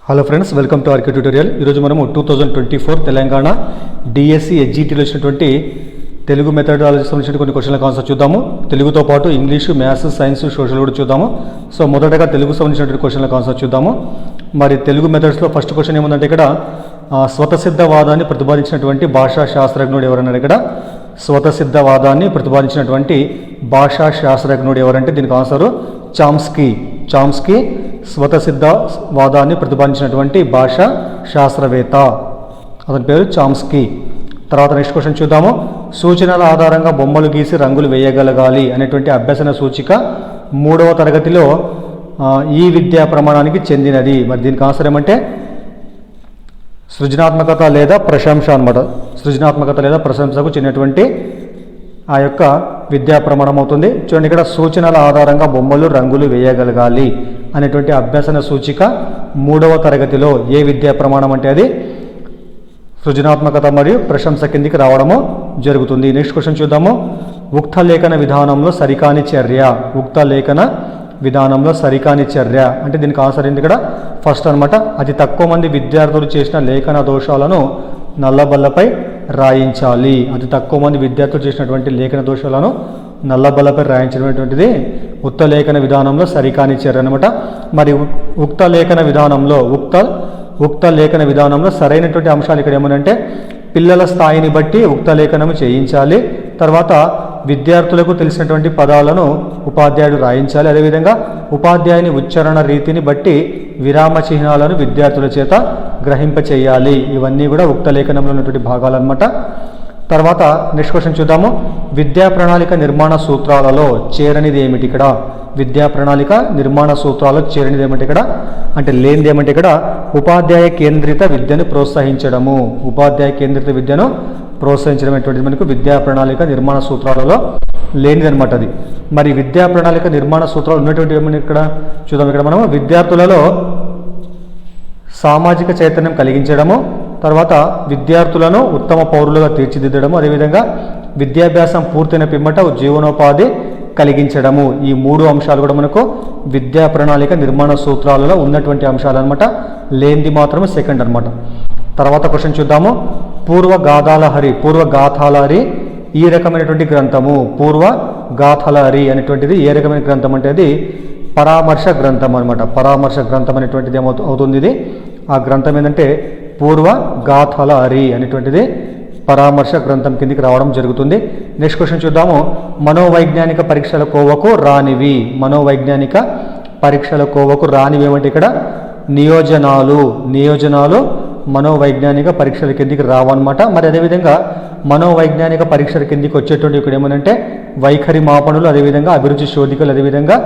Hello friends, welcome to RK tutorial. ఈరోజు మనము 2024 Telangana DSC ఎస్జిటిలో వచ్చినటువంటి తెలుగు మెథడాలజీ సంబంధించిన కొన్ని క్వశ్చన్ల ఆన్సర్ చూద్దాము. తెలుగుతో పాటు ఇంగ్లీషు, మ్యాథ్స్, సైన్స్, సోషల్ కూడా చూద్దాము. సో మొదటగా తెలుగు సంబంధించినటువంటి క్వశ్చన్ల ఆన్సర్ చూద్దాము. మరి తెలుగు మెథడ్స్లో ఫస్ట్ క్వశ్చన్ ఏముందంటే ఇక్కడ స్వతసిద్ధవాదాన్ని ప్రతిపాదించినటువంటి భాషా శాస్త్రజ్ఞుడు ఎవరన్నారు? ఇక్కడ స్వతసిద్ధవాదాన్ని ప్రతిపాదించినటువంటి భాషా శాస్త్రజ్ఞుడు ఎవరంటే దీనికి ఆన్సరు చామ్స్కీ స్వతసిద్ధవాదాన్ని ప్రతిపాదించినటువంటి భాషా శాస్త్రవేత్త, అతని పేరు చామ్స్కీ. తర్వాత నెక్స్ట్ క్వశ్చన్ చూద్దాము. సూచనల ఆధారంగా బొమ్మలు గీసి రంగులు వేయగలగాలి అనేటువంటి అభ్యసన సూచిక 3వ తరగతిలో ఈ విద్యా ప్రమాణానికి చెందినది. మరి దీనికి ఆన్సర్ ఏమంటే సృజనాత్మకత లేదా ప్రశంస అనమాట. సృజనాత్మకత లేదా ప్రశంసకు చెందినటువంటి ఆ యొక్క విద్యా ప్రమాణం అవుతుంది. చూడండి, ఇక్కడ సూచనల ఆధారంగా బొమ్మలు రంగులు వేయగలగాలి అనేటువంటి అభ్యసన సూచిక 3వ తరగతిలో ఏ విద్యా ప్రమాణం అంటే అది సృజనాత్మకత మరియు ప్రశంస కిందికి రావడము జరుగుతుంది. నెక్స్ట్ క్వశ్చన్ చూద్దాము. ఉక్త లేఖన విధానంలో సరికాని చర్య. ఉక్త లేఖన విధానంలో సరికాని చర్య అంటే దీనికి ఆన్సర్ ఏంటి? ఇక్కడ ఫస్ట్ అనమాట. అతి తక్కువ మంది విద్యార్థులు చేసిన లేఖన దోషాలను నల్లబల్లపై రాయించాలి. అతి తక్కువ మంది విద్యార్థులు చేసినటువంటి లేఖన దోషాలను నల్లబల్లపై రాయించినటువంటిది ఉక్త లేఖన విధానంలో సరికాని చర్య అనమాట. మరి ఉక్త లేఖన విధానంలో సరైనటువంటి అంశాలు ఇక్కడ ఏమనంటే పిల్లల స్థాయిని బట్టి ఉక్త లేఖనము చేయించాలి. తర్వాత విద్యార్థులకు తెలిసినటువంటి పదాలను ఉపాధ్యాయుడు రాయించాలి. అదేవిధంగా ఉపాధ్యాయుని ఉచ్చారణ రీతిని బట్టి విరామ చిహ్నాలను విద్యార్థుల చేత గ్రహింపచేయాలి. ఇవన్నీ కూడా ఉక్త లేఖనంలో ఉన్నటువంటి భాగాలు అనమాట. తర్వాత నెక్స్ట్ క్వశ్చన్ చూద్దాము. విద్యా ప్రణాళిక నిర్మాణ సూత్రాలలో చేరనిది ఏమిటి? ఇక్కడ విద్యా ప్రణాళిక నిర్మాణ సూత్రాలలో చేరనిది ఏమిటి? ఇక్కడ అంటే లేనిది ఏమంటే ఇక్కడ ఉపాధ్యాయ కేంద్రిత విద్యను ప్రోత్సహించడము. ఉపాధ్యాయ కేంద్రిత విద్యను ప్రోత్సహించడం అనేటువంటిది మనకు విద్యా ప్రణాళిక నిర్మాణ సూత్రాలలో లేనిది అనమాట. అది మరి విద్యా ప్రణాళిక నిర్మాణ సూత్రాలు ఉన్నటువంటి ఏమని ఇక్కడ చూద్దాం. ఇక్కడ మనము విద్యార్థులలో సామాజిక చైతన్యం కలిగించడము, తర్వాత విద్యార్థులను ఉత్తమ పౌరులుగా తీర్చిదిద్దడము, అదేవిధంగా విద్యాభ్యాసం పూర్తయిన పిమ్మట జీవనోపాధి కలిగించడము. ఈ 3 అంశాలు కూడా మనకు విద్యా ప్రణాళిక నిర్మాణ సూత్రాలలో ఉన్నటువంటి అంశాలు అనమాట. లేనిది మాత్రమే సెకండ్ అనమాట. తర్వాత క్వశ్చన్ చూద్దాము. పూర్వగాథాలహరి ఈ రకమైనటువంటి గ్రంథము. పూర్వగాథాలహరి అనేటువంటిది ఏ రకమైన గ్రంథం అంటే అది పరామర్శ గ్రంథం అనమాట. పరామర్శ గ్రంథం అనేటువంటిది ఏమవుతుంది? ఇది ఆ గ్రంథం ఏంటంటే పూర్వగాథాలహరి అనేటువంటిది పరామర్శ గ్రంథం కిందికి రావడం జరుగుతుంది. నెక్స్ట్ క్వశ్చన్ చూద్దాము. మనోవైజ్ఞానిక పరీక్షల కోవకు రానివి. మనోవైజ్ఞానిక పరీక్షల కోవకు రానివి ఏమంటే ఇక్కడ నియోజనాలు మనోవైజ్ఞానిక పరీక్షల కిందికి రావన్నమాట. మరి అదేవిధంగా మనోవైజ్ఞానిక పరీక్షల కిందికి వచ్చేటువంటి ఇక్కడ ఏమనంటే వైఖరి మాపనులు, అదేవిధంగా అభిరుచి శోధికలు, అదేవిధంగా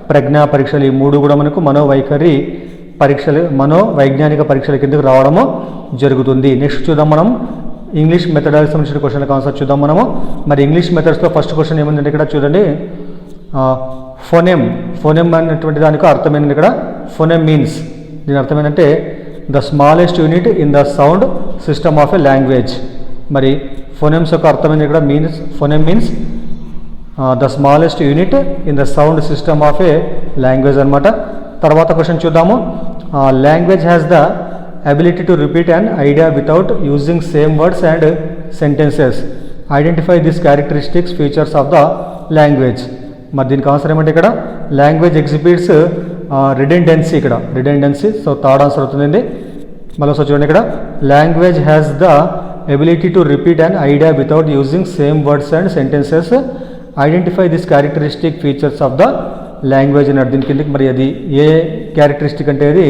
ప్రజ్ఞా పరీక్షలు. ఈ 3 కూడా మనకు మనోవైజ్ఞానిక పరీక్షల కిందకి రావడము జరుగుతుంది. నెక్స్ట్ చూద్దాం మనం ఇంగ్లీష్ మెథడాలజీ సంబంధించిన క్వశ్చన్లకు ఆన్సర్ చూద్దాం మనము. మరి ఇంగ్లీష్ మెథడ్స్లో ఫస్ట్ క్వశ్చన్ ఏముందంటే ఇక్కడ చూడండి. ఫోనెమ్ అనేటువంటి దానికి అర్థం ఏంటంటే ఇక్కడ ఫోనెమ్ మీన్స్, దీని అర్థం ఏంటంటే the smallest unit in the sound system of a language. మరి ఫోనెమ్స్ యొక్క అర్థం ఏంటి ఇక్కడ? Phoneme means the smallest unit in the sound system of A language అనమాట. తర్వాత క్వశ్చన్ చూద్దాము. Language has the ability to repeat an idea without using same words and sentences. Identify these characteristics features of the language. మరి దీనికి answer ఏమంటే ఇక్కడ language exhibits redundancy. ఇక్కడ redundancy. So third answer అవుతుంది. మళ్ళీ చూడండి, ఇక్కడ language has the ability to repeat an idea without using same words and sentences. Identify this characteristic features of the language అన్నట్టు. దీని కిందకి మరి అది ఏ క్యారెక్టరిస్టిక్ అంటే అది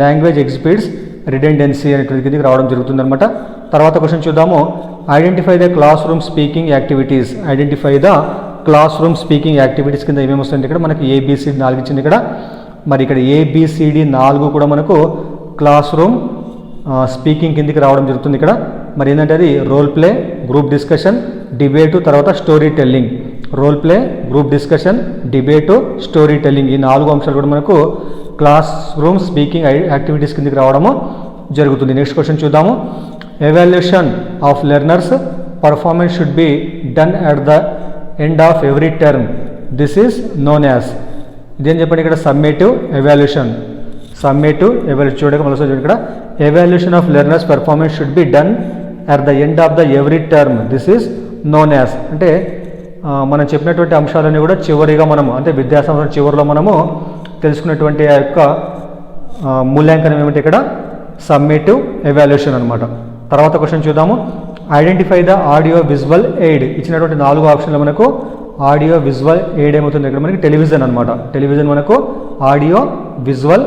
లాంగ్వేజ్ ఎగ్జిబిట్స్ రిడెండెన్సీ అనేటువంటి కిందకి రావడం జరుగుతుంది అనమాట. తర్వాత క్వశ్చన్ చూద్దాము. Identify the class room speaking activities. Identify the class room speaking activities కింద ఏమేమి వస్తుంది? ఇక్కడ మనకి ABCD 4 ఇచ్చింది ఇక్కడ. మరి ఇక్కడ ABCD 4 కూడా మనకు క్లాస్ రూమ్ స్పీకింగ్ కిందకి రావడం జరుగుతుంది ఇక్కడ. మరి ఏంటంటే అది role play, group discussion, debate, తర్వాత story telling. Role play, group discussion, debate, story telling. ఈ 4 అంశాలు కూడా మనకు క్లాస్ రూమ్ స్పీకింగ్ యాక్టివిటీస్ కిందకి రావడము జరుగుతుంది. నెక్స్ట్ క్వశ్చన్ చూద్దాము. Evaluation of learners performance should be done at the end of every term. This is known as. ఇదేం చెప్పండి ఇక్కడ సమ్మేటివ్ ఎవాల్యుయేషన్. Summative evaluation. చూడగా మళ్ళీ చూడండి ఇక్కడ, evaluation of learners performance should be done at the end of the every term. This is known as. అంటే మనం చెప్పినటువంటి అంశాలన్నీ కూడా చివరిగా మనము, అంటే విద్యా సంవత్సరం చివరిలో మనము తెలుసుకున్నటువంటి ఆ యొక్క మూల్యాంకనం ఏమిటి ఇక్కడ, సమ్మేటివ్ ఎవాల్యుయేషన్ అనమాట. తర్వాత క్వశ్చన్ చూద్దాము. Identify the audio visual aid. ఇచ్చినటువంటి 4 ఆప్షన్లు మనకు ఆడియో విజువల్ ఎయిడ్ ఏమవుతుంది ఇక్కడ మనకి టెలివిజన్ అనమాట. టెలివిజన్ మనకు ఆడియో విజువల్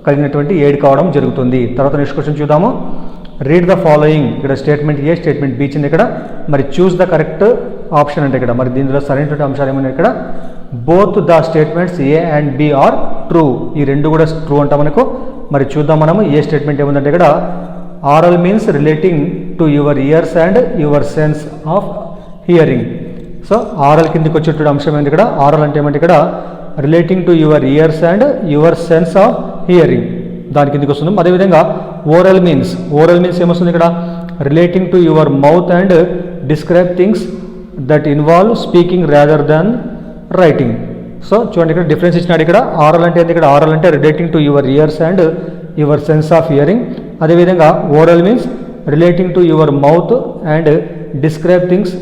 కలిగినటువంటి ఎయిడ్ కావడం జరుగుతుంది. తర్వాత నెక్స్ట్ క్వశ్చన్ చూద్దాము. Read the following. ఇక్కడ స్టేట్మెంట్ ఏ, స్టేట్మెంట్ బి ఇచ్చింది ఇక్కడ. మరి చూస్ ద కరెక్ట్ ఆప్షన్ అంటే ఇక్కడ మరి దీనిలో సరైనటువంటి అంశాలు ఏమన్నా ఇక్కడ, both the statements A and B are true. ఈ రెండు కూడా ట్రూ అంట మనకు. మరి చూద్దాం మనము. ఏ స్టేట్మెంట్ ఏముందంటే ఇక్కడ, aural means relating to your ears and your sense of hearing. So aural కిందకి వచ్చేటువంటి అంశం ఏంటి ఇక్కడ, ఆరల్ అంటే ఏమంటే ఇక్కడ relating to your ears and your sense of hearing, దాని కిందకి వస్తుంది. అదేవిధంగా ఓరల్ మీన్స్, ఓరల్ మీన్స్ ఏమొస్తుంది ఇక్కడ, relating to your mouth and describe things that involve speaking rather than writing. So చూడండి ఇక్కడ డిఫరెన్స్ ఇచ్చినాడు ఇక్కడ. ఆరల్ అంటే ఏంటి ఇక్కడ, ఆరల్ అంటే relating to your ears and your sense of hearing. అదేవిధంగా oral means relating to your mouth and describe things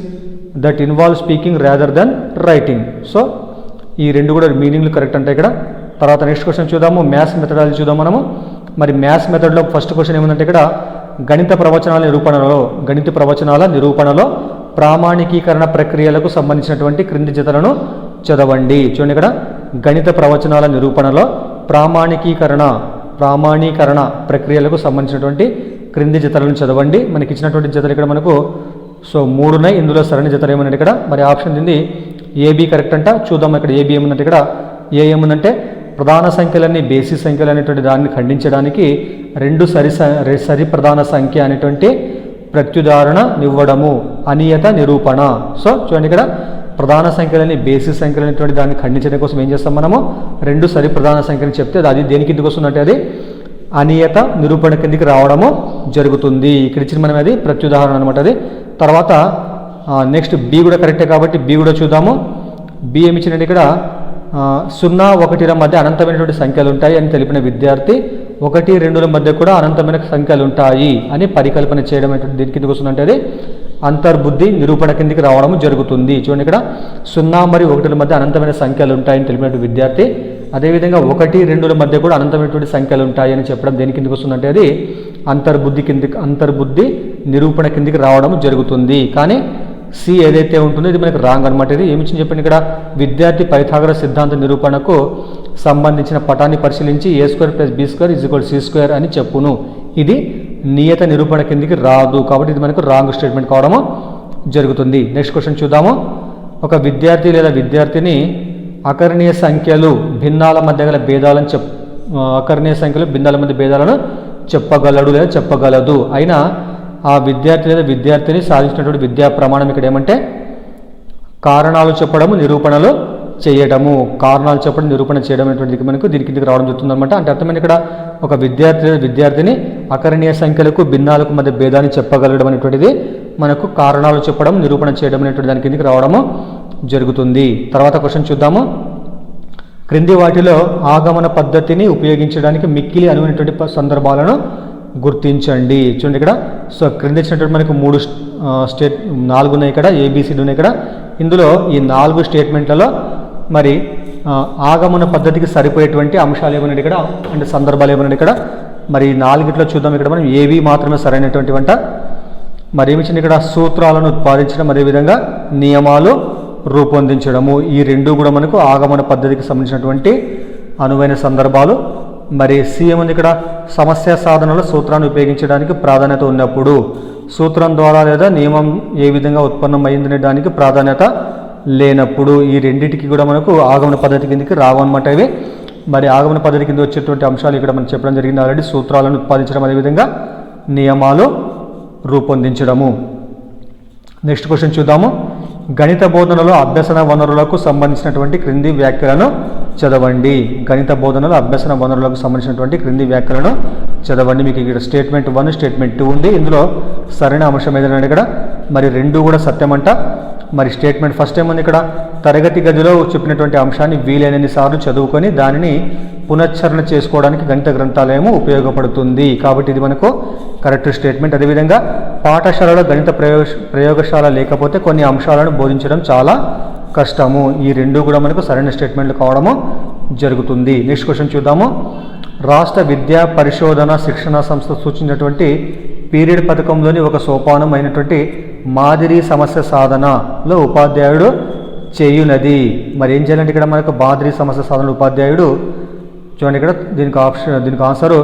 that involve speaking rather than writing. So ఈ రెండు కూడా మీనింగ్లు కరెక్ట్ అంటే ఇక్కడ. తర్వాత నెక్స్ట్ క్వశ్చన్ చూద్దాము. మ్యాథ్స్ మెథడాలజీ చూద్దాం మనము. మరి మ్యాథ్స్ మెథడ్లో ఫస్ట్ క్వశ్చన్ ఏముందంటే ఇక్కడ, గణిత ప్రవచనాల నిరూపణలో ప్రామాణికీకరణ ప్రక్రియలకు సంబంధించినటువంటి క్రింది జతలను చదవండి. చూడండి ఇక్కడ, గణిత ప్రవచనాల నిరూపణలో ప్రామాణీకరణ ప్రక్రియలకు సంబంధించినటువంటి క్రింది జతలను చదవండి. మనకి ఇచ్చినటువంటి జతలు ఇక్కడ మనకు 3 ఉన్నాయి. ఇందులో సరైన జతలు ఏమన్నట్టు ఇక్కడ, మరి ఆప్షన్ ఉంది ఏబి కరెక్ట్ అంట. చూద్దాం ఇక్కడ ఏబి ఏముందంటే ఇక్కడ, ఏ ఏముందంటే ప్రధాన సంఖ్యలన్నీ బేసిస్ సంఖ్యలు అనేటువంటి దాన్ని ఖండించడానికి 2 సరి ప్రధాన సంఖ్య అనేటువంటి ప్రత్యుదాహరణ ఇవ్వడము అనియత నిరూపణ. సో చూడండి ఇక్కడ, ప్రధాన సంఖ్యలని బేసిస్ సంఖ్యలు అనేటువంటి దాన్ని ఖండించడం కోసం ఏం చేస్తాం మనము, 2 సరి ప్రధాన సంఖ్యలు చెప్తే అది దేని కిందకి వస్తుందంటే అది అనియత నిరూపణ కిందికి రావడము జరుగుతుంది. ఇక్కడ ఇచ్చిన మనం అది ప్రత్యుదాహరణ అనమాట అది. తర్వాత నెక్స్ట్ బి కూడా కరెక్టే కాబట్టి బి కూడా చూద్దాము. బి ఏమి ఇచ్చినట్టు ఇక్కడ, 0, 1ల మధ్య అనంతమైనటువంటి సంఖ్యలు ఉంటాయి అని తెలిపిన విద్యార్థి 1, 2ల మధ్య కూడా అనంతమైన సంఖ్యలు ఉంటాయి అని పరికల్పన చేయడం అనేటువంటి దీని కిందకి వస్తుందంటే అది అంతర్బుద్ధి నిరూపణ కిందికి రావడం జరుగుతుంది. చూడండి ఇక్కడ 0 మరియు 1ల మధ్య అనంతమైన సంఖ్యలు ఉంటాయని తెలిపినటువంటి విద్యార్థి అదేవిధంగా 1, 2ల మధ్య కూడా అనంతమైనటువంటి సంఖ్యలు ఉంటాయని చెప్పడం దేని కిందకి వస్తుందంటే అది అంతర్బుద్ధి నిరూపణ కిందికి రావడం జరుగుతుంది. కానీ సి ఏదైతే ఉంటుందో ఇది మనకి రాంగ్ అనమాట. ఇది ఏమిచ్చింది చెప్పండి ఇక్కడ, విద్యార్థి పైథాగరస్ సిద్ధాంత నిరూపణకు సంబంధించిన పటాన్ని పరిశీలించి a² + b² = c² అని చెప్పును. ఇది నియత నిరూపణ కిందికి రాదు కాబట్టి ఇది మనకు రాంగ్ స్టేట్మెంట్ కావడము జరుగుతుంది. నెక్స్ట్ క్వశ్చన్ చూద్దాము. ఒక విద్యార్థి లేదా విద్యార్థిని అకర్ణీయ సంఖ్యలు భిన్నాల మధ్య గల భేదాలను చెప్పగలడు లేదా చెప్పగలదు. అయినా ఆ విద్యార్థి లేదా విద్యార్థిని సాధించినటువంటి విద్యా ప్రమాణం ఇక్కడ ఏమంటే కారణాలు చెప్పడము నిరూపణలు చేయడము. కారణాలు చెప్పడం నిరూపణ చేయడం అనేటువంటిది మనకు దీని కిందకి రావడం జరుగుతుంది అనమాట. అంటే అర్థమైంది ఇక్కడ ఒక విద్యార్థి లేదా విద్యార్థిని అకరణీయ సంఖ్యలకు భిన్నాలకు మధ్య భేదాన్ని చెప్పగలగడం అనేటువంటిది మనకు కారణాలు చెప్పడం నిరూపణ చేయడం అనేటువంటి దాని కిందకి రావడము జరుగుతుంది. తర్వాత క్వశ్చన్ చూద్దాము. క్రింది వాటిలో ఆగమన పద్ధతిని ఉపయోగించడానికి మిక్కిలి అనువైనటువంటి సందర్భాలను గుర్తించండి. చూడండి ఇక్కడ, సో క్రింద ఇచ్చినటువంటి మనకు 4 ఉన్నాయి ఇక్కడ, ఏబిసిడి ఉన్నాయి ఇక్కడ. ఇందులో ఈ 4 స్టేట్మెంట్లలో మరి ఆగమన పద్ధతికి సరిపోయేటువంటి అంశాలు ఏమన్నాడు ఇక్కడ, అంటే సందర్భాలు ఏమన్నాడు ఇక్కడ. మరి 4 చూద్దాం. ఇక్కడ మనం ఏవి మాత్రమే సరైనటువంటి వంట. మరి ఏమిచ్చింది ఇక్కడ, సూత్రాలను ఉత్పాదించడం అదేవిధంగా నియమాలు రూపొందించడము. ఈ 2 కూడా మనకు ఆగమన పద్ధతికి సంబంధించినటువంటి అనువైన సందర్భాలు. మరి సి ఏముంది ఇక్కడ, సమస్య సాధనలో సూత్రాన్ని ఉపయోగించడానికి ప్రాధాన్యత ఉన్నప్పుడు, సూత్రం ద్వారా లేదా నియమం ఏ విధంగా ఉత్పన్నం అయ్యిందనే దానికి ప్రాధాన్యత లేనప్పుడు. ఈ రెండింటికి కూడా మనకు ఆగమన పద్ధతి కిందకి రావన్నమాట ఇవి. మరి ఆగమన పద్ధతి కింద వచ్చేటువంటి అంశాలు ఇక్కడ మనం చెప్పడం జరిగింది ఆల్రెడీ. సూత్రాలను ఉత్పాదించడం అదేవిధంగా నియమాలు రూపొందించడము. నెక్స్ట్ క్వశ్చన్ చూద్దాము. గణిత బోధనలో అభ్యసన వనరులకు సంబంధించినటువంటి క్రింది వ్యాఖ్యలను చదవండి. గణిత బోధనలో అభ్యసన వనరులకు సంబంధించినటువంటి క్రింది వ్యాఖ్యలను చదవండి. మీకు ఇక్కడ స్టేట్మెంట్ 1 స్టేట్మెంట్ 2 ఉంది. ఇందులో సరైన అంశం ఏదైనా ఇక్కడ మరి 2 కూడా సత్యమంట. మరి స్టేట్మెంట్ ఫస్ట్ ఏముంది ఇక్కడ, తరగతి గదిలో చెప్పినటువంటి అంశాన్ని వీలైనన్ని సార్లు చదువుకొని దానిని పునశ్చరణ చేసుకోవడానికి గణిత గ్రంథాలయము ఉపయోగపడుతుంది. కాబట్టి ఇది మనకు కరెక్ట్ స్టేట్మెంట్. అదేవిధంగా పాఠశాలలో గణిత ప్రయోగశాల లేకపోతే కొన్ని అంశాలను బోధించడం చాలా కష్టము. ఈ రెండు కూడా మనకు సరైన స్టేట్మెంట్లు కావడము జరుగుతుంది. నెక్స్ట్ క్వశ్చన్ చూద్దాము. రాష్ట్ర విద్యా పరిశోధన శిక్షణ సంస్థ సూచించినటువంటి పీరియడ్ పథకంలోని ఒక సోపానం అయినటువంటి మాదిరి సమస్య సాధనలో ఉపాధ్యాయుడు చేయునది. మరి ఏం చేయాలంటే ఇక్కడ మనకు మాదిరి సమస్య సాధన ఉపాధ్యాయుడు చూడండి, ఇక్కడ దీనికి ఆన్సరు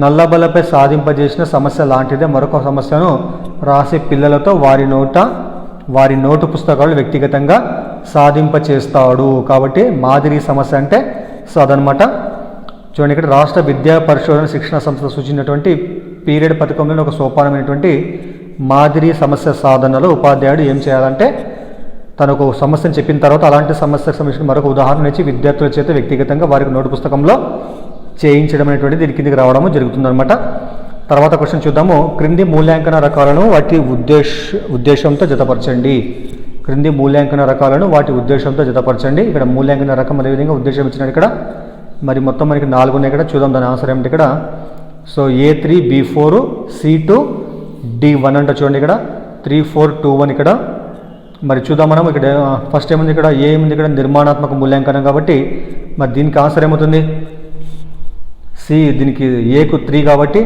నల్లబలపై సాధింపజేసిన సమస్య లాంటిదే మరొక సమస్యను రాసే పిల్లలతో వారి నోటు పుస్తకాలు వ్యక్తిగతంగా సాధింపచేస్తాడు. కాబట్టి మాదిరి సమస్య అంటే సో అదనమాట. చూడండి, ఇక్కడ రాష్ట్ర విద్యా పరిశోధన శిక్షణ సంస్థ సూచించినటువంటి పీరియడ్ పథకంలో ఒక సోపానమైనటువంటి మాదిరి సమస్య సాధనలో ఉపాధ్యాయుడు ఏం చేయాలంటే తనకు సమస్యను చెప్పిన తర్వాత అలాంటి సమస్యకు సంబంధించిన మరొక ఉదాహరణ ఇచ్చి విద్యార్థుల చేత వ్యక్తిగతంగా వారికి నోటు పుస్తకంలో చేయించడం అనేటువంటి దీని కిందికి రావడము జరుగుతుందన్నమాట. తర్వాత క్వశ్చన్ చూద్దాము. క్రింది మూల్యాంకన రకాలను వాటి ఉద్దేశంతో జతపరచండి. క్రింది మూల్యాంకన రకాలను వాటి ఉద్దేశంతో జతపరచండి. ఇక్కడ మూల్యాంకన రకం అదేవిధంగా ఉద్దేశం ఇచ్చినాడు ఇక్కడ. మరి మొత్తం మనకి 4 ఉన్నాయి ఇక్కడ. చూద్దాం దాని ఆన్సర్ ఏమిటి ఇక్కడ. So A3 B4 C2 D1 అంట. చూడండి ఇక్కడ 3 4 2 1 ఇక్కడ. మరి చూద్దాం మనం ఇక్కడ ఫస్ట్ ఏముంది, ఇక్కడ ఏముంది, ఇక్కడ నిర్మాణాత్మక మూల్యాంకనం. కాబట్టి మరి దీనికి ఆన్సర్ ఏమవుతుంది సి. దీనికి ఏకు 3 కాబట్టి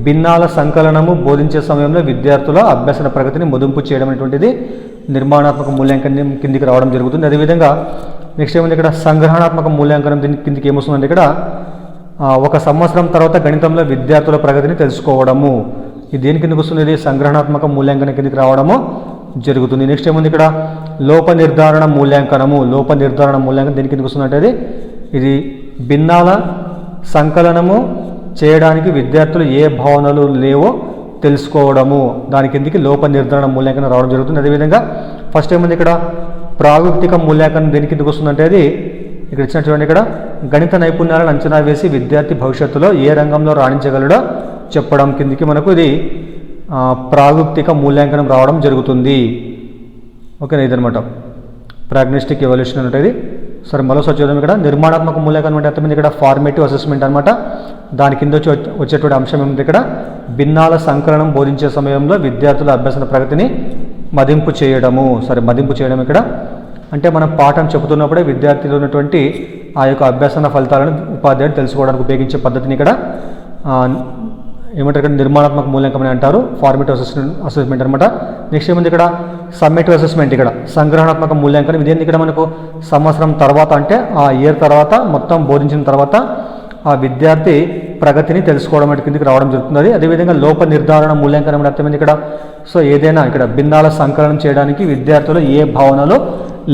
భిన్నాల సంకలనము బోధించే సమయంలో విద్యార్థుల అభ్యసన ప్రగతిని మదింపు చేయడం అనేటువంటిది నిర్మాణాత్మక మూల్యాంకనం కిందికి రావడం జరుగుతుంది. అదేవిధంగా నెక్స్ట్ ఏముంది ఇక్కడ సంగ్రహణాత్మక మూల్యాంకనం దీని కిందికి ఏమొస్తుందంటే ఇక్కడ 1 సంవత్సరం తర్వాత గణితంలో విద్యార్థుల ప్రగతిని తెలుసుకోవడము. ఇది దేని కిందకి వస్తుంది, ఇది సంగ్రహణాత్మక మూల్యాంకనం కిందికి రావడము జరుగుతుంది. నెక్స్ట్ ఏముంది ఇక్కడ లోప నిర్ధారణ మూల్యాంకనము. లోప నిర్ధారణ మూల్యాంకనం దేని కిందకి వస్తుందంటే ఇది భిన్నాల సంకలనము చేయడానికి విద్యార్థులు ఏ భావనలు లేవో తెలుసుకోవడము. దాని కిందికి లోప నిర్ధారణ మూల్యాంకనం రావడం జరుగుతుంది. అదేవిధంగా ఫస్ట్ ఏముంది ఇక్కడ ప్రాగుక్తిక మూల్యాంకనం దేని కిందకి వస్తుందంటే అది ఇక్కడ ఇచ్చిన చూడండి, ఇక్కడ గణిత నైపుణ్యాలను అంచనా వేసి విద్యార్థి భవిష్యత్తులో ఏ రంగంలో రాణించగలడో చెప్పడం కిందికి మనకు ఇది ప్రాగుక్తిక మూల్యాంకనం రావడం జరుగుతుంది. ఓకేనా, ఇదనమాట ప్రాగ్నోస్టిక్ ఎవల్యూషన్ అనేది. సరే మరోసారి చూద్దాం. ఇక్కడ నిర్మాణాత్మక మూల్యాంకనం అంటే అర్థమైంది ఇక్కడ ఫార్మేటివ్ అసెస్మెంట్ అనమాట. దాని కింద వచ్చేటువంటి అంశం ఏమిటి ఇక్కడ భిన్నాల సంకలనం బోధించే సమయంలో విద్యార్థుల అభ్యసన ప్రగతిని మదింపు చేయడము. సరే మదింపు చేయడం ఇక్కడ అంటే మనం పాఠం చెబుతున్నప్పుడే విద్యార్థులు ఉన్నటువంటి ఆ యొక్క అభ్యసన ఫలితాలను ఉపాధ్యాయుడు తెలుసుకోవడానికి ఉపయోగించే పద్ధతిని ఇక్కడ ఏమంటారు, ఇక్కడ నిర్మాణాత్మక మూల్యాంకనం అని అంటారు. ఫార్మేటివ్ అసెస్మెంట్ అనమాట. నెక్స్ట్ ఏముంది ఇక్కడ సమ్మేటివ్ అసెస్మెంట్. ఇక్కడ సంగ్రహణాత్మక మూల్యాంకనం. ఇదేంటి ఇక్కడ మనకు సంవత్సరం తర్వాత అంటే ఆ ఇయర్ తర్వాత మొత్తం బోధించిన తర్వాత ఆ విద్యార్థి ప్రగతిని తెలుసుకోవడం కిందకి రావడం జరుగుతుంది. అదేవిధంగా లోప నిర్ధారణ మూల్యాంకనం అర్థమైంది ఇక్కడ. సో ఏదైనా ఇక్కడ భిన్నాల సంకలనం చేయడానికి విద్యార్థులు ఏ భావనలు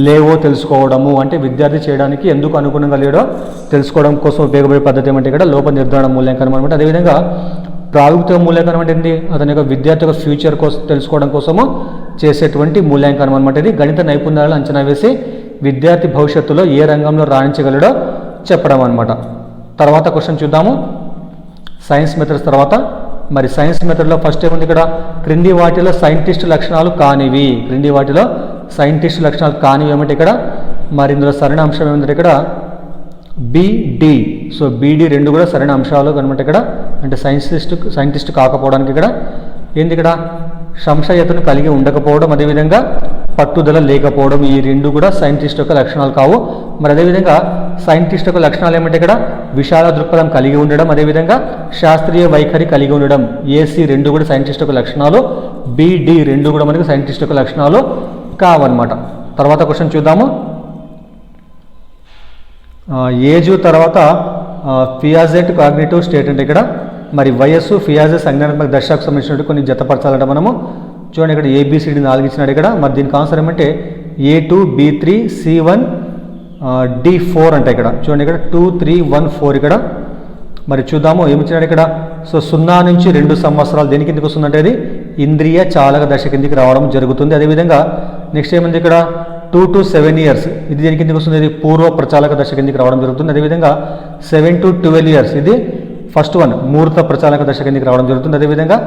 లేవో తెలుసుకోవడము, అంటే విద్యార్థి చేయడానికి ఎందుకు అనుగుణంగా లేడో తెలుసుకోవడం కోసం ఉపయోగపడే పద్ధతి ఏమంటే ఇక్కడ లోప నిర్ధారణ మూల్యాంకనం అనమాట. అదేవిధంగా ప్రాగుక్తిక మూల్యాంకనం అంటే ఏంటి, అతని యొక్క విద్యార్థి యొక్క ఫ్యూచర్ కోసం తెలుసుకోవడం కోసము చేసేటువంటి మూల్యాంకనం అనమాట. ఇది గణిత నైపుణ్యాలను అంచనా వేసి విద్యార్థి భవిష్యత్తులో ఏ రంగంలో రాణించగలడో చెప్పడం అనమాట. తర్వాత క్వశ్చన్ చూద్దాము. సైన్స్ మెథడ్స్ తర్వాత మరి సైన్స్ మెథడ్లో ఫస్ట్ ఏముంది ఇక్కడ క్రింది వాటిలో సైంటిస్ట్ లక్షణాలు కానివి. క్రింది వాటిలో సైంటిస్ట్ లక్షణాలు కానివి ఏమంటే ఇక్కడ మరి ఇందులో సరైన అంశం ఏమంటే ఇక్కడ బిడి. సో బిడి రెండు కూడా సరైన అంశాలు అనమాట ఇక్కడ. అంటే సైంటిస్ట్ కాకపోవడానికి ఇక్కడ ఏంది, ఇక్కడ సంశయతను కలిగి ఉండకపోవడం, అదేవిధంగా పట్టుదల లేకపోవడం, ఈ రెండు కూడా సైంటిస్ట్ యొక్క లక్షణాలు కావు. మరి అదేవిధంగా సైంటిస్ట్ యొక్క లక్షణాలు ఏమంటే ఇక్కడ విశాల దృక్పథం కలిగి ఉండడం, అదేవిధంగా శాస్త్రీయ వైఖరి కలిగి ఉండడం. ఏసీ రెండు కూడా సైంటిస్ట్ యొక్క లక్షణాలు, బిడి రెండు కూడా మనకి సైంటిస్ట్ యొక్క లక్షణాలు కావన్నమాట. తర్వాత క్వశ్చన్ చూద్దాము. ఏజ్ తర్వాత ఫియాజెట్ కాగ్నిటివ్ స్టేట్ అంటే ఇక్కడ మరి వయస్సు ఫియాజెట్ సంజ్ఞానాత్మక దశకు సంబంధించినట్టు కొన్ని జతపరచాలంట మనము. చూడండి ఇక్కడ ABCD 4 ఇచ్చినాడు ఇక్కడ. మరి దీనికి ఆన్సర్ ఏమంటే A2 B3 C1 D4 అంటే ఇక్కడ చూడండి ఇక్కడ 2 3 1 4 ఇక్కడ. మరి చూద్దాము ఏమిచ్చినాడు ఇక్కడ. సో 0 నుంచి 2 సంవత్సరాలు దేని కిందకి వస్తుందంటే అది ఇంద్రియ చాలక దశ కిందికి రావడం జరుగుతుంది. అదేవిధంగా నెక్స్ట్ ఏముంది ఇక్కడ 2 to 7 years ఇది దేని కిందకి వస్తుంది, ఇది పూర్వ ప్రచాలక దశ కిందికి రావడం జరుగుతుంది. అదేవిధంగా 7 to 12 years ఇది ఫస్ట్ వన్ మూర్త ప్రచాలక దశ కిందికి రావడం జరుగుతుంది. అదేవిధంగా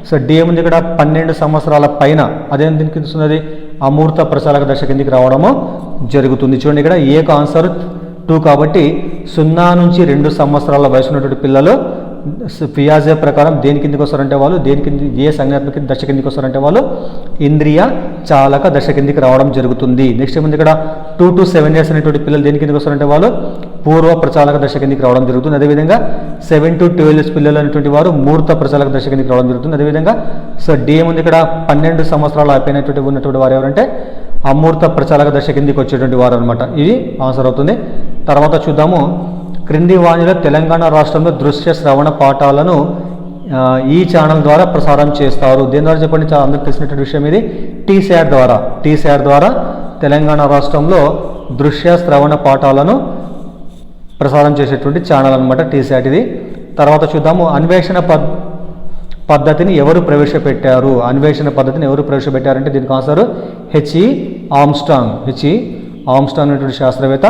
సో డి ఏముంది ఇక్కడ 12 సంవత్సరాల పైన అదే దీనికి వస్తుంది, అది అమూర్త ప్రచాలక దశ కిందికి రావడము జరుగుతుంది. చూడండి ఇక్కడ ఏక ఆన్సర్ 2 కాబట్టి 0 నుంచి 2 సంవత్సరాల వయసు ఉన్నటువంటి పిల్లలు పియాజే ప్రకారం దేని కిందికి వస్తారంటే వాళ్ళు ఏ సంజ్ఞాత్మక దశ కిందికి వస్తారంటే వాళ్ళు ఇంద్రియ చాలక దశ కిందికి రావడం జరుగుతుంది. నెక్స్ట్ ఏముంది ఇక్కడ 2 to 7 years అనేటువంటి పిల్లలు దేని కిందికి వస్తారంటే వాళ్ళు పూర్వ ప్రచాలక దశ కిందికి రావడం జరుగుతుంది. అదేవిధంగా 7 to 12 years పిల్లలు అనేటువంటి వారు మూర్త ప్రచాలక దశ కిందికి రావడం జరుగుతుంది. అదేవిధంగా సో డి ఏముంది ఇక్కడ 12 సంవత్సరాలు అయిపోయినటువంటి ఉన్నటువంటి వారు ఎవరంటే అమూర్త ప్రచాలక దశ కిందికి వచ్చేటువంటి వారు అనమాట. ఇది ఆన్సర్ అవుతుంది. తర్వాత చూద్దాము, క్రింది వాణిలో తెలంగాణ రాష్ట్రంలో దృశ్య శ్రవణ పాఠాలను ఈ ఛానల్ ద్వారా ప్రసారం చేస్తారు. దేని ద్వారా చెప్పండి, చాలా అందరికి తెలిసినటువంటి విషయం ఇది. టీశాట్ ద్వారా తెలంగాణ రాష్ట్రంలో దృశ్య శ్రవణ పాఠాలను ప్రసారం చేసేటువంటి ఛానల్ అనమాట టీశాట్ ఇది. తర్వాత చూద్దాము, అన్వేషణ పద్ధతిని ఎవరు ప్రవేశపెట్టారు? అన్వేషణ పద్ధతిని ఎవరు ప్రవేశపెట్టారంటే దీనికి ఆన్సర్ హెచ్ఈ ఆమ్స్ట్రాంగ్ అనేటువంటి శాస్త్రవేత్త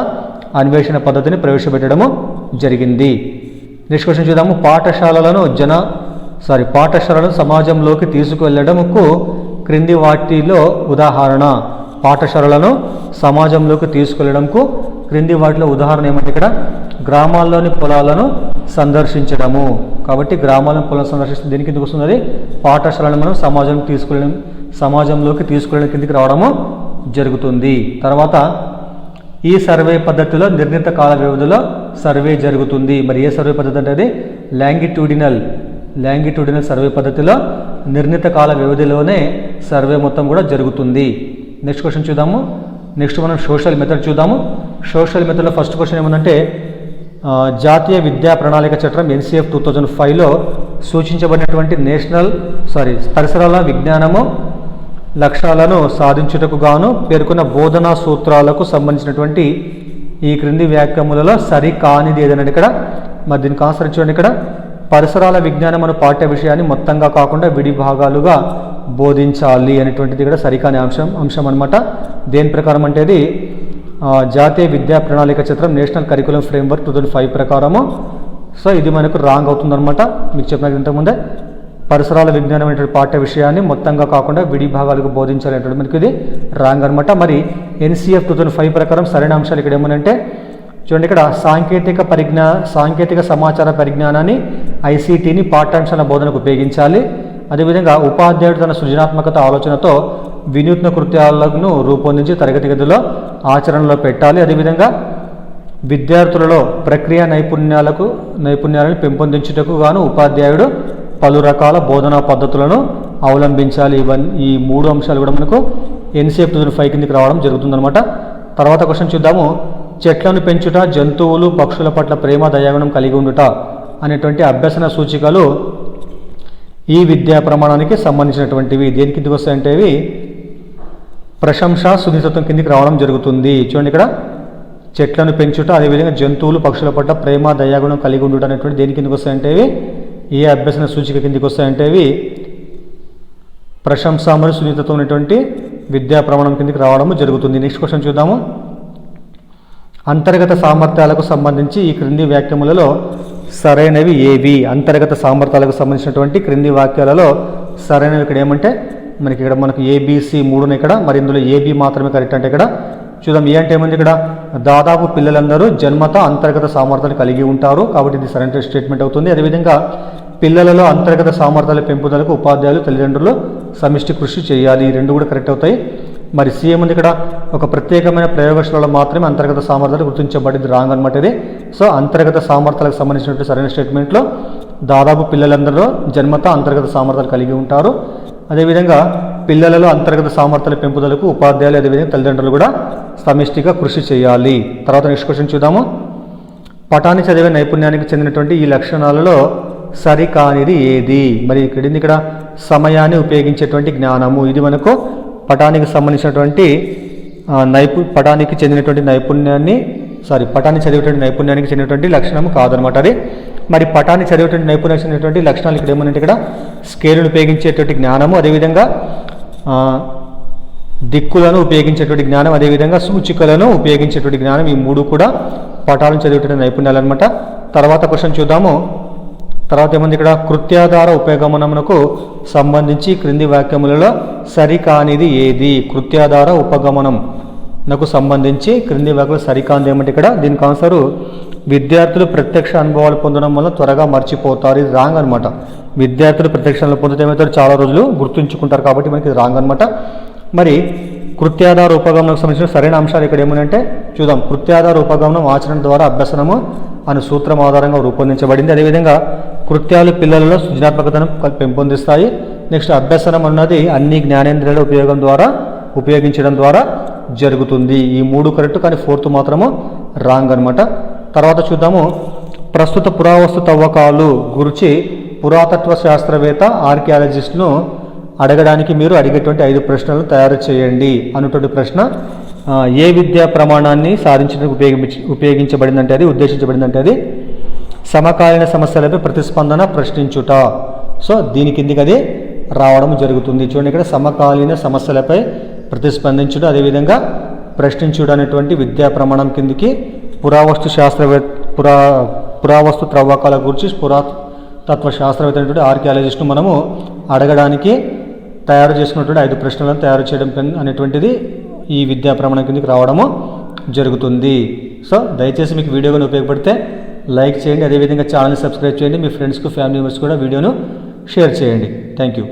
అన్వేషణ పద్ధతిని ప్రవేశపెట్టడము జరిగింది. నెక్స్ట్ క్వశ్చన్ చూద్దాము, పాఠశాలను సమాజంలోకి తీసుకువెళ్ళడముకు క్రింది వాటిలో ఉదాహరణ. పాఠశాలలను సమాజంలోకి తీసుకెళ్లడంకు క్రింది వాటిలో ఉదాహరణ ఏమంటే ఇక్కడ గ్రామాల్లోని పొలాలను సందర్శించడము. కాబట్టి గ్రామాలను పొలాలను సందర్శిస్తే దేని కిందకి వస్తుంది? అది పాఠశాలను మనం సమాజంలోకి తీసుకెళ్ళడం కిందికి రావడము జరుగుతుంది. తర్వాత ఈ సర్వే పద్ధతిలో నిర్ణీత కాల వ్యవధిలో సర్వే జరుగుతుంది. మరి ఏ సర్వే పద్ధతి అంటే అది లాంగిట్యూడినల్ సర్వే పద్ధతిలో నిర్ణీత కాల వ్యవధిలోనే సర్వే మొత్తం కూడా జరుగుతుంది. నెక్స్ట్ క్వశ్చన్ చూద్దాము. నెక్స్ట్ మనం సోషల్ మెథడ్ చూద్దాము. సోషల్ మెథడ్లో ఫస్ట్ క్వశ్చన్ ఏమందంటే జాతీయ విద్యా ప్రణాళిక చట్టం NCF 2005లో సూచించబడినటువంటి పరిసరాల విజ్ఞానము లక్ష్యాలను సాధించుటకు గాను పేర్కొన్న బోధనా సూత్రాలకు సంబంధించినటువంటి ఈ క్రింది వ్యాఖ్యములలో సరికానిది ఏదనండి ఇక్కడ. మరి దీనికి ఆన్సర్ చూడండి, ఇక్కడ పరిసరాల విజ్ఞానం అనే పాఠ్య విషయాన్ని మొత్తంగా కాకుండా విడి భాగాలుగా బోధించాలి అనేటువంటిది ఇక్కడ సరికాని అంశం అనమాట. దేని ప్రకారం అంటే ఇది జాతీయ విద్యా ప్రణాళిక చట్టం నేషనల్ కరికులం ఫ్రేమ్వర్క్ 2005 ప్రకారము. సో ఇది మనకు రాంగ్ అవుతుందన్నమాట. మీకు చెప్పిన ఇంతకుముందే పరిసరాల విజ్ఞానం అనేటువంటి పాఠ్య విషయాన్ని మొత్తంగా కాకుండా విడి భాగాలకు బోధించాలి అనేటువంటి మనకి ఇది రాంగ్ అనమాట. మరి NCF 2005 ప్రకారం సరైన అంశాలు ఇక్కడ ఏమనంటే చూడండి, ఇక్కడ సాంకేతిక సమాచార పరిజ్ఞానాన్ని ICTని పాఠ్యాంశాల బోధనకు ఉపయోగించాలి. అదేవిధంగా ఉపాధ్యాయుడు తన సృజనాత్మకత ఆలోచనతో వినూత్న కృత్యాలను రూపొందించి తరగతి గదిలో ఆచరణలో పెట్టాలి. అదేవిధంగా విద్యార్థులలో ప్రక్రియ నైపుణ్యాలను పెంపొందించుటకు గాను ఉపాధ్యాయుడు పలు రకాల బోధనా పద్ధతులను అవలంబించాలి. ఈ 3 అంశాలు కూడా మనకు NCF 2005 కిందకి రావడం జరుగుతుందన్నమాట. తర్వాత క్వశ్చన్ చూద్దాము, చెట్లను పెంచుట, జంతువులు పక్షుల పట్ల ప్రేమ దయాగుణం కలిగి ఉండుట అనేటువంటి అభ్యసన సూచికలు ఈ విద్యా ప్రమాణానికి సంబంధించినటువంటివి. దేని కిందకి వస్తాయంటే ఇవి ప్రశంస సున్నితత్వం కిందికి రావడం జరుగుతుంది. చూడండి, ఇక్కడ చెట్లను పెంచుట, అదేవిధంగా జంతువులు పక్షుల పట్ల ప్రేమ దయాగుణం కలిగి ఉండుట అనేటువంటి దేని కిందకి వస్తాయంటే ఇవి ఏ అభ్యసన సూచిక కిందికి వస్తాయంటే ఇవి ప్రశంస మరియు సున్నితత్వం అనేటువంటి విద్యా ప్రమాణం కిందికి రావడము జరుగుతుంది. నెక్స్ట్ క్వశ్చన్ చూద్దాము, అంతర్గత సామర్థ్యాలకు సంబంధించి ఈ క్రింది వాక్యములలో సరైనవి ఏవి? అంతర్గత సామర్థ్యాలకు సంబంధించినటువంటి క్రింది వాక్యాలలో సరైనవి ఇక్కడ ఏమంటే మనకు ABC 3 ఇక్కడ. మరి ఇందులో AB మాత్రమే కరెక్ట్ అంటే ఇక్కడ చూద్దాం. ఏ అంటే ఏముంది ఇక్కడ, దాదాపు పిల్లలందరూ జన్మత అంతర్గత సామర్థ్యాలు కలిగి ఉంటారు. కాబట్టి ఇది సరైన స్టేట్మెంట్ అవుతుంది. అదేవిధంగా పిల్లలలో అంతర్గత సామర్థ్యాల పెంపుదలకు ఉపాధ్యాయులు తల్లిదండ్రులు సమిష్టి కృషి చేయాలి. ఈ 2 కూడా కరెక్ట్ అవుతాయి. మరి C ఏముంది ఇక్కడ, ఒక ప్రత్యేకమైన ప్రయోగశాలలో మాత్రమే అంతర్గత సామర్థ్యాలు గుర్తించబడింది. రాంగ్ అనమాట ఇది. సో అంతర్గత సామర్థ్యాలకు సంబంధించినటువంటి సరైన స్టేట్మెంట్లో దాదాపు పిల్లలందరూ జన్మత అంతర్గత సామర్థ్యాలు కలిగి ఉంటారు. అదేవిధంగా పిల్లలలో అంతర్గత సామర్థ్యాల పెంపుదలకు ఉపాధ్యాయులు అదేవిధంగా తల్లిదండ్రులు కూడా సమిష్టిగా కృషి చేయాలి. తర్వాత నెక్స్ట్ క్వశ్చన్ చూద్దాము, పఠాన్ని చదివే నైపుణ్యానికి చెందినటువంటి ఈ లక్షణాలలో సరికానిది ఏది? మరి ఇక్కడ సమయాన్ని ఉపయోగించేటువంటి జ్ఞానము, ఇది మనకు పఠానికి సంబంధించినటువంటి పఠానికి చదివేటువంటి నైపుణ్యానికి చెందినటువంటి లక్షణము కాదనమాట అది. మరి పఠాన్ని చదివేటువంటి నైపుణ్యానికి చెందినటువంటి లక్షణాలు ఇక్కడ ఏమనంటే ఇక్కడ స్కేలును ఉపయోగించేటువంటి జ్ఞానము, అదేవిధంగా దిక్కులను ఉపయోగించేటువంటి జ్ఞానం, అదేవిధంగా సూచికలను ఉపయోగించేటువంటి జ్ఞానం, ఈ 3 కూడా పఠాలను చదివేటువంటి నైపుణ్యాలు అనమాట. తర్వాత క్వశ్చన్ చూద్దాము, తర్వాత ఏముంది ఇక్కడ, కృత్యాధార ఉపగమనమునకు సంబంధించి క్రింది వాక్యములలో సరికానిది ఏది? కృత్యాధార ఉపగమనంకు సంబంధించి క్రింది వాక్యాలు సరికానిది ఏమంటే ఇక్కడ దీనికి ఆన్సరు విద్యార్థులు ప్రత్యక్ష అనుభవాలు పొందడం వల్ల త్వరగా మర్చిపోతారు. ఇది రాంగ్ అనమాట. విద్యార్థులు ప్రత్యక్ష అనుభవం పొందితే ఏమవుతారు, చాలా రోజులు గుర్తుంచుకుంటారు, కాబట్టి మనకి ఇది రాంగ్ అనమాట. మరి కృత్యాధార ఉపగమనకు సంబంధించిన సరైన అంశాలు ఇక్కడ ఏమనంటే చూద్దాం. కృత్యాధార ఉపగమనం ఆచరణ ద్వారా అభ్యసనము అనే సూత్రం ఆధారంగా రూపొందించబడింది. అదేవిధంగా కృత్యాలు పిల్లలలో సృజనాత్మకతను పెంపొందిస్తాయి. నెక్స్ట్ అభ్యసనం అన్నది అన్ని జ్ఞానేంద్రియాల ఉపయోగించడం ద్వారా జరుగుతుంది. ఈ 3 కరెక్ట్, కానీ 4th మాత్రము రాంగ్ అనమాట. తర్వాత చూద్దాము, ప్రస్తుత పురావస్తు తవ్వకాలు గురించి పురాతత్వ శాస్త్రవేత్త ఆర్కియాలజిస్ట్ను అడగడానికి మీరు అడిగేటువంటి 5 ప్రశ్నలను తయారు చేయండి అన్నటువంటి ప్రశ్న ఏ విద్యా ప్రమాణాన్ని సాధించడానికి ఉపయోగించబడిందంటే అది ఉద్దేశించబడిందంటే అది సమకాలీన సమస్యలపై ప్రతిస్పందన ప్రశ్నించుట. సో దీని కిందికి అది రావడం జరుగుతుంది. చూడండి ఇక్కడ సమకాలీన సమస్యలపై ప్రతిస్పందించుట, అదేవిధంగా ప్రశ్నించుట అనేటువంటి విద్యా ప్రమాణం కిందికి పురావస్తు త్రవ్వకాల గురించి పురాతత్వ శాస్త్రవేత్త అనేటువంటి ఆర్కియాలజిస్ట్ను మనము అడగడానికి తయారు చేసుకున్నటువంటి 5 ప్రశ్నలను తయారు చేయడం అనేటువంటిది ఈ విద్యా ప్రమాణం కిందకి రావడము జరుగుతుంది. సో దయచేసి మీకు వీడియో కానీ ఉపయోగపడితే లైక్ చేయండి, అదేవిధంగా ఛానల్ని సబ్స్క్రైబ్ చేయండి, మీ ఫ్రెండ్స్కు ఫ్యామిలీ మెంబర్స్ కూడా వీడియోను షేర్ చేయండి. Thank you.